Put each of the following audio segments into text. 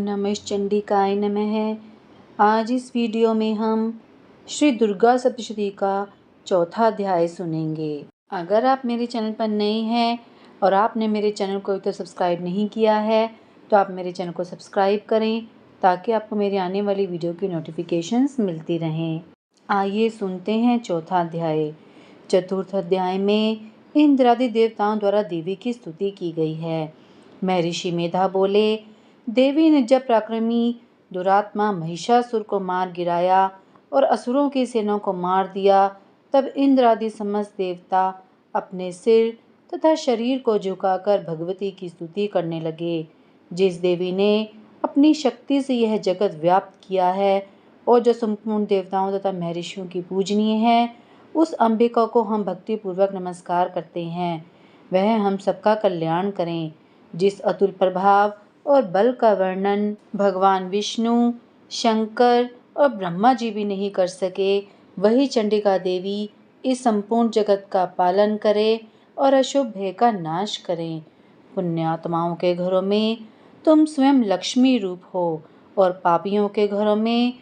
नमः चंडिकाय नमः। आज इस वीडियो में हम श्री दुर्गा सप्तशती का चौथा अध्याय सुनेंगे। अगर आप मेरे चैनल पर नए हैं और आपने मेरे चैनल को अभी तक सब्सक्राइब नहीं किया है तो आप मेरे चैनल को सब्सक्राइब करें ताकि आपको मेरी आने वाली वीडियो की नोटिफिकेशंस मिलती रहें। आइए सुनते हैं चौथा अध्याय। चतुर्थ अध्याय में इंद्रादि देवताओं द्वारा देवी की स्तुति की गई है। महर्षि मेधा बोले, देवी ने जब पराक्रमी दुरात्मा महिषासुर को मार गिराया और असुरों की सेना को मार दिया, तब इंद्र आदि समस्त देवता अपने सिर तथा शरीर को झुकाकर भगवती की स्तुति करने लगे। जिस देवी ने अपनी शक्ति से यह जगत व्याप्त किया है और जो संपूर्ण देवताओं तथा महर्षियों की पूजनीय है, उस अंबिका को हम भक्ति पूर्वक नमस्कार करते हैं। वह हम सबका कल्याण करें। जिस अतुल प्रभाव और बल का वर्णन भगवान विष्णु, शंकर और ब्रह्मा जी भी नहीं कर सके, वही चंडिका देवी इस संपूर्ण जगत का पालन करे और अशुभ भय का नाश करें। पुण्यात्माओं के घरों में तुम स्वयं लक्ष्मी रूप हो और पापियों के घरों में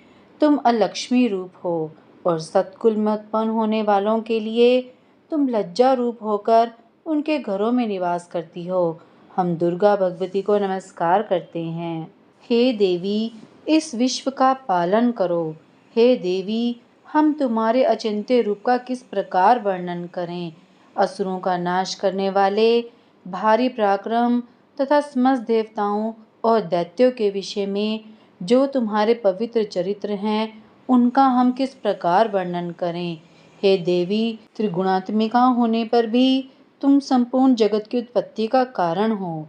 तुम अलक्ष्मी रूप हो और सत्कुल में उत्पन्न होने वालों के लिए तुम लज्जा रूप होकर उनके घरों में निवास करती हो। हम दुर्गा भगवती को नमस्कार करते हैं। हे देवी, इस विश्व का पालन करो। हे देवी, हम तुम्हारे अचिंत्य रूप का किस प्रकार वर्णन करें। असुरों का नाश करने वाले भारी पराक्रम तथा समस्त देवताओं और दैत्यों के विषय में जो तुम्हारे पवित्र चरित्र हैं, उनका हम किस प्रकार वर्णन करें। हे देवी, त्रिगुणात्मिका होने पर भी तुम संपूर्ण जगत की उत्पत्ति का कारण हो।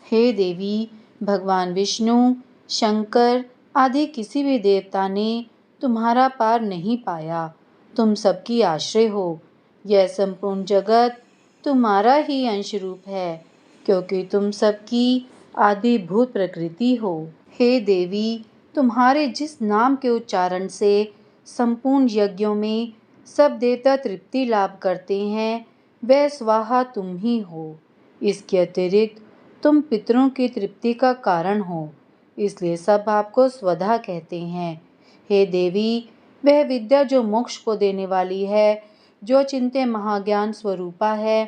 हे देवी, भगवान विष्णु, शंकर आदि किसी भी देवता ने तुम्हारा पार नहीं पाया। तुम सबकी आश्रय हो। यह संपूर्ण जगत तुम्हारा ही अंश रूप है, क्योंकि तुम सबकी आदिभूत प्रकृति हो। हे देवी, तुम्हारे जिस नाम के उच्चारण से संपूर्ण यज्ञों में सब देवता तृप्ति लाभ करते हैं, वह स्वाहा तुम ही हो। इसके अतिरिक्त तुम पितरों की तृप्ति का कारण हो, इसलिए सब आपको स्वधा कहते हैं। हे देवी, वह विद्या जो मोक्ष को देने वाली है, जो चिंत्य महाज्ञान स्वरूपा है,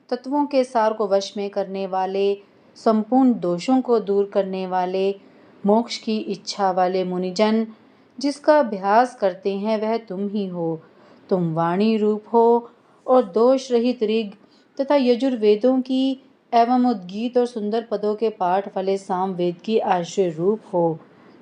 तत्वों के सार को वश में करने वाले, संपूर्ण दोषों को दूर करने वाले, मोक्ष की इच्छा वाले मुनिजन जिसका अभ्यास करते हैं, वह तुम ही हो। तुम वाणी रूप हो और दोष रहित ऋग तथा यजुर्वेदों की एवं उद्गीत और सुंदर पदों के पाठ वाले साम वेद की आश्रय रूप हो।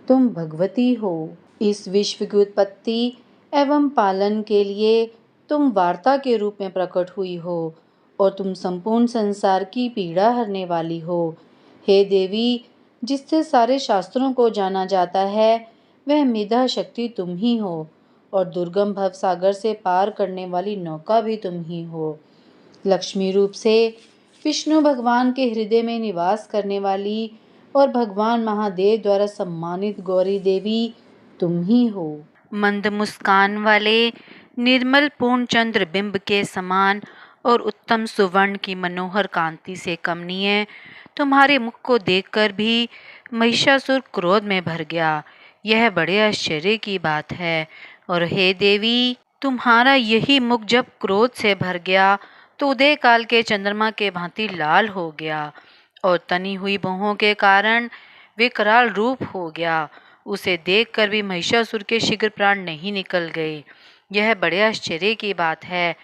तुम भगवती हो। इस विश्व की उत्पत्ति एवं पालन के लिए तुम वार्ता के रूप में प्रकट हुई हो और तुम संपूर्ण संसार की पीड़ा हरने वाली हो। हे देवी, जिससे सारे शास्त्रों को जाना जाता है, वह मेधा शक्ति तुम ही हो और दुर्गम भव सागर से पार करने वाली नौका भी तुम ही हो। लक्ष्मी रूप से विष्णु भगवान के हृदय में निवास करने वाली और भगवान महादेव द्वारा सम्मानित गौरी देवी तुम ही हो। मंद मुस्कान वाले निर्मल पूर्ण चंद्र बिंब के समान और उत्तम सुवर्ण की मनोहर कांति से कमनीय तुम्हारे मुख को देखकर भी महिषासुर क्रोध में भर गया। यह बड़े आश्चर्य की बात है। और हे देवी, तुम्हारा यही मुख जब क्रोध से भर गया तो उदय काल के चंद्रमा के भांति लाल हो गया और तनी हुई भौहों के कारण विकराल रूप हो गया। उसे देखकर भी महिषासुर के शीघ्र प्राण नहीं निकल गए। यह बड़े आश्चर्य की बात है।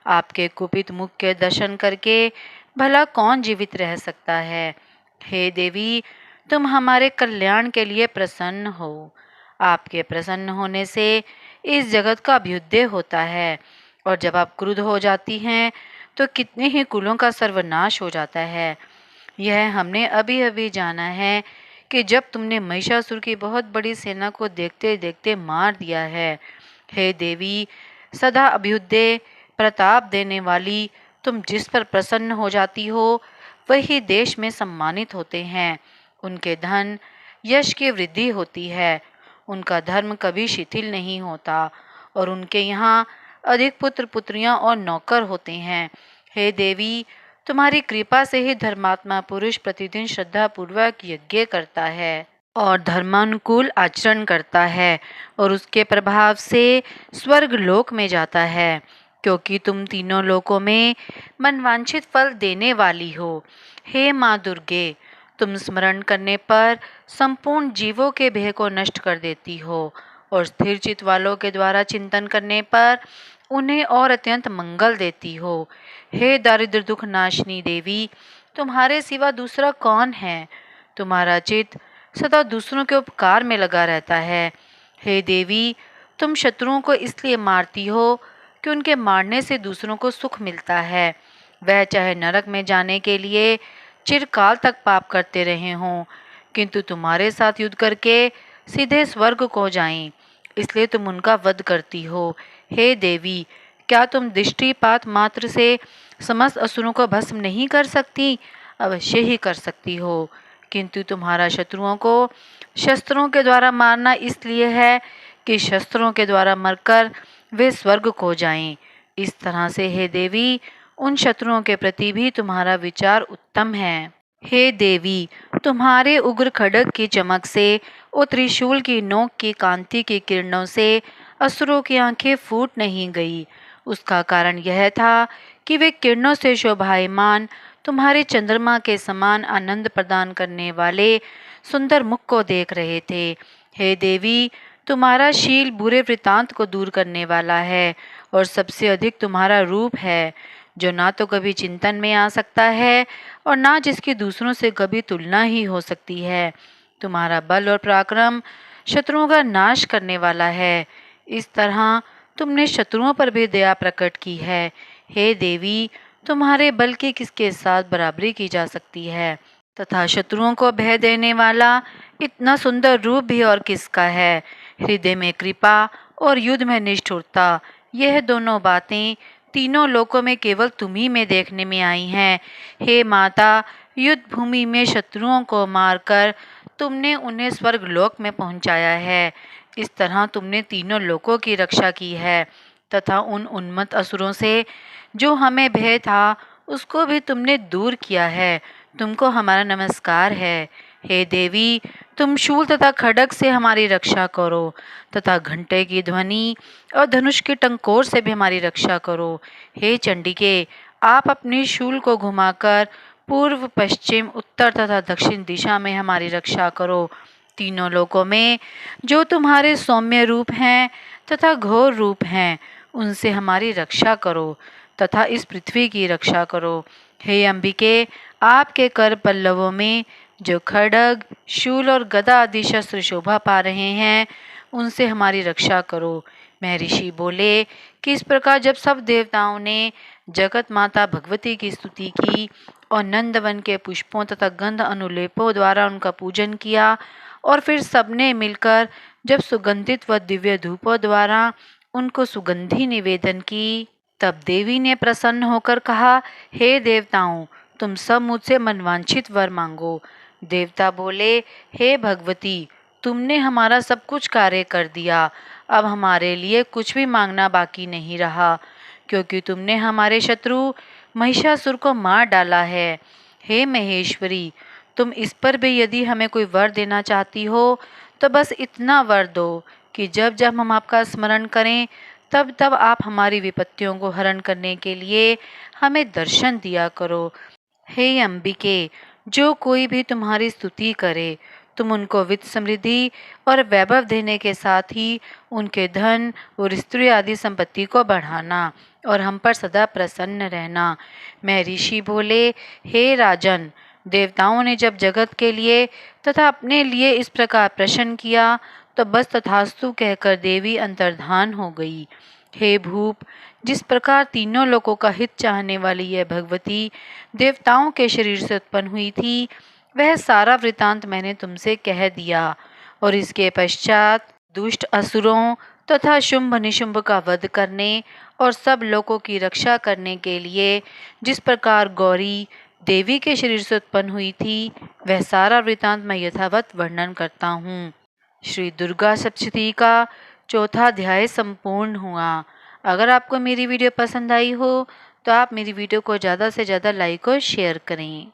आपके कुपित मुख के दर्शन करके भला कौन जीवित रह सकता है। हे देवी, तुम हमारे कल्याण के लिए प्रसन्न हो। आपके प्रसन्न होने से इस जगत का अभ्युदय होता है और जब आप क्रुद्ध हो जाती हैं तो कितने ही कुलों का सर्वनाश हो जाता है। यह हमने अभी अभी जाना है कि जब तुमने महिषासुर की बहुत बड़ी सेना को देखते देखते मार दिया है। हे देवी, सदा अभ्युदय प्रताप देने वाली तुम जिस पर प्रसन्न हो जाती हो, वही देश में सम्मानित होते हैं। उनके धन यश की वृद्धि होती है। उनका धर्म कभी शिथिल नहीं होता और उनके यहाँ अधिक पुत्र पुत्रियां और नौकर होते हैं। हे देवी, तुम्हारी कृपा से ही धर्मात्मा पुरुष प्रतिदिन श्रद्धा पूर्वक यज्ञ करता है और धर्मानुकूल आचरण करता है और उसके प्रभाव से स्वर्ग लोक में जाता है, क्योंकि तुम तीनों लोकों में मनवांछित फल देने वाली हो। हे माँ दुर्गे, तुम स्मरण करने पर संपूर्ण जीवों के भय को नष्ट कर देती हो और स्थिर चित्त वालों के द्वारा चिंतन करने पर उन्हें और अत्यंत मंगल देती हो। हे दारिद्र दुख नाशिनी देवी, तुम्हारे सिवा दूसरा कौन है? तुम्हारा चित्त सदा दूसरों के उपकार में लगा रहता है। हे देवी, तुम शत्रुओं को इसलिए मारती हो कि उनके मारने से दूसरों को सुख मिलता है, वह चाहे नरक में जाने के लिए चिरकाल तक पाप करते रहे हों, किंतु तुम्हारे साथ युद्ध करके सीधे स्वर्ग को जाएं, इसलिए तुम उनका वध करती हो। हे देवी, क्या तुम दृष्टिपात मात्र से समस्त असुरों को भस्म नहीं कर सकती? अवश्य ही कर सकती हो, किंतु तुम्हारा शत्रुओं को शस्त्रों के द्वारा मारना इसलिए है कि शस्त्रों के द्वारा मरकर वे स्वर्ग को जाएं। इस तरह से हे देवी, उन शत्रुओं के प्रति भी तुम्हारा विचार उत्तम है। हे देवी, तुम्हारे उग्र खड्ग की चमक से और त्रिशूल की नोक की कांति की किरणों से असुरों की आंखें फूट नहीं गई। उसका कारण यह था कि वे किरणों से शोभायमान तुम्हारे चंद्रमा के समान आनंद प्रदान करने वाले सुंदर मुख को देख रहे थे। हे देवी, तुम्हारा शील बुरे वृतांत को दूर करने वाला है और सबसे अधिक तुम्हारा रूप है, जो ना तो कभी चिंतन में आ सकता है और ना जिसकी दूसरों से कभी तुलना ही हो सकती है। तुम्हारा बल और पराक्रम शत्रुओं का नाश करने वाला है। इस तरह तुमने शत्रुओं पर भी दया प्रकट की है। हे देवी, तुम्हारे बल की किसके साथ बराबरी की जा सकती है, तथा शत्रुओं को भय देने वाला इतना सुंदर रूप भी और किसका है। हृदय में कृपा और युद्ध में निष्ठुरता, यह दोनों बातें तीनों लोकों में केवल तुम्ही में देखने में आई हैं। हे माता, युद्ध भूमि में शत्रुओं को मारकर तुमने उन्हें स्वर्ग लोक में पहुंचाया है। इस तरह तुमने तीनों लोकों की रक्षा की है तथा उन उन्मत्त असुरों से जो हमें भय था उसको भी तुमने दूर किया है। तुमको हमारा नमस्कार है। हे देवी, तुम शूल तथा खड्ग से हमारी रक्षा करो तथा घंटे की ध्वनि और धनुष के टंकोर से भी हमारी रक्षा करो। हे चंडिके, आप अपने शूल को घुमाकर पूर्व, पश्चिम, उत्तर तथा दक्षिण दिशा में हमारी रक्षा करो। तीनों लोकों में जो तुम्हारे सौम्य रूप हैं तथा घोर रूप हैं, उनसे हमारी रक्षा करो तथा इस पृथ्वी की रक्षा करो। हे अंबिके, आपके कर पल्लवों में जो खड्ग, शूल और गदा आदि शस्त्र शोभा पा रहे हैं, उनसे हमारी रक्षा करो। महर्षि बोले कि इस प्रकार जब सब देवताओं ने जगत माता भगवती की स्तुति की और नंदवन के पुष्पों तथा गंध अनुलेपों द्वारा उनका पूजन किया और फिर सबने मिलकर जब सुगंधित व दिव्य धूपों द्वारा उनको सुगंधी निवेदन की, तब देवी ने प्रसन्न होकर कहा, हे देवताओं, तुम सब मुझसे मनवांछित वर मांगो। देवता बोले, हे भगवती, तुमने हमारा सब कुछ कार्य कर दिया, अब हमारे लिए कुछ भी मांगना बाकी नहीं रहा, क्योंकि तुमने हमारे शत्रु महिषासुर को मार डाला है। हे महेश्वरी, तुम इस पर भी यदि हमें कोई वर देना चाहती हो तो बस इतना वर दो कि जब जब हम आपका स्मरण करें तब तब आप हमारी विपत्तियों को हरण करने के लिए हमें दर्शन दिया करो। हे अंबिके, जो कोई भी तुम्हारी स्तुति करे, तुम उनको वित्त समृद्धि और वैभव देने के साथ ही उनके धन और स्त्री आदि संपत्ति को बढ़ाना और हम पर सदा प्रसन्न रहना। महर्षि बोले, हे राजन, देवताओं ने जब जगत के लिए तथा अपने लिए इस प्रकार प्रश्न किया तो बस तथास्तु कहकर देवी अंतर्धान हो गई। हे भूप, जिस प्रकार तीनों लोगों का हित चाहने वाली यह भगवती देवताओं के शरीर से उत्पन्न हुई थी, वह सारा वृतांत मैंने तुमसे कह दिया और इसके पश्चात दुष्ट असुरों तथा शुंभ निशुंभ का वध करने और सब लोगों की रक्षा करने के लिए जिस प्रकार गौरी देवी के शरीर से उत्पन्न हुई थी, वह सारा वृतांत मैं यथावत वर्णन करता हूँ। श्री दुर्गा सप्तशती का चौथा अध्याय संपूर्ण हुआ। अगर आपको मेरी वीडियो पसंद आई हो तो आप मेरी वीडियो को ज़्यादा से ज़्यादा लाइक और शेयर करें।